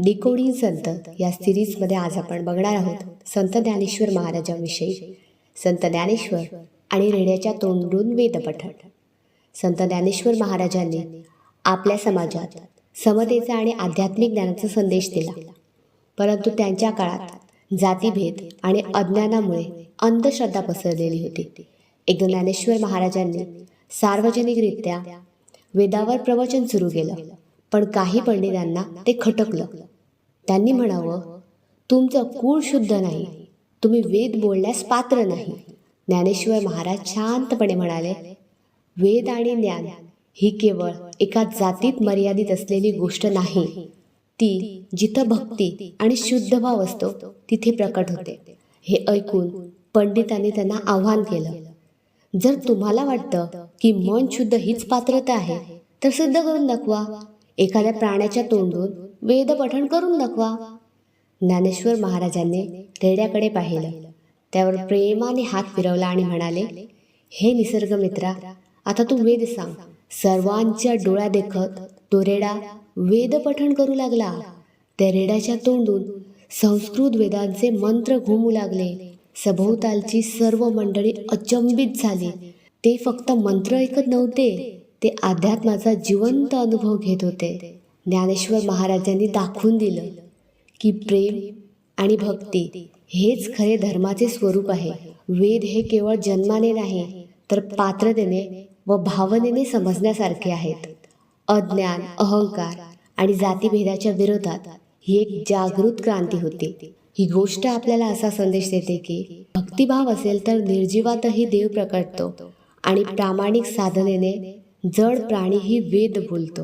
Decoding संत या सिरीजमध्ये आज आपण बघणार आहोत संत ज्ञानेश्वर महाराजांविषयी. संत ज्ञानेश्वर आणि रेड्याच्या तोंडून वेदपठण. संत ज्ञानेश्वर महाराजांनी आपल्या समाजात समतेचा आणि आध्यात्मिक ज्ञानाचा संदेश दिला, परंतु त्यांच्या काळात जातीभेद आणि अज्ञानामुळे अंधश्रद्धा पसरलेली होती. एकदा ज्ञानेश्वर महाराजांनी सार्वजनिकरित्या वेदावर प्रवचन सुरू केलं, पण काही पंडितांना ते खटकलं. त्यांनी म्हणावं, तुमचं कुळ शुद्ध नाही, तुम्ही वेद बोलण्यास पात्र नाही. ज्ञानेश्वर महाराज शांतपणे म्हणाले, वेद आणि ज्ञान ही केवळ एका जातीत मर्यादित असलेली गोष्ट नाही, ती जिथं भक्ती आणि शुद्ध भाव असतो तिथे प्रकट होते. हे ऐकून पंडितांनी त्यांना आव्हान केलं, जर तुम्हाला वाटतं की मन शुद्ध हीच पात्रता आहे तर सिद्ध करून दाखवा. एखाद्या प्राण्याच्या तोंडून वेद पठण करून दाखवा. ज्ञानेश्वर महाराजांनी रेड्याकडे पाहिलं, त्यावर प्रेमाने हात फिरवला आणि म्हणाले, हे निसर्ग मित्रा, आता तू वेद सांग. सर्वांच्या डोळ्या देखत तो रेडा वेद पठण करू लागला. त्या रेड्याच्या तोंडून संस्कृत वेदांचे मंत्र घुमू लागले. सभोवतालची सर्व मंडळी अचंबित झाली. ते फक्त मंत्र ऐकत नव्हते, ते अध्यात्माचा जिवंत अनुभव घेत होते. ज्ञानेश्वर महाराजांनी दाखवून दिलं की प्रेम आणि भक्ती हेच खरे धर्माचे स्वरूप आहे. वेद हे केवळ जन्माने नाही तर पात्रतेने व भावनेने समजण्यासारखे आहेत. अज्ञान, अहंकार आणि जातीभेदाच्या विरोधात ही एक जागृत क्रांती होती. ही गोष्ट आपल्याला असा संदेश देते की भक्तिभाव असेल तर निर्जीवातही देव प्रकटतो आणि प्रामाणिक साधनेने जड प्राणीही वेद बोलतो.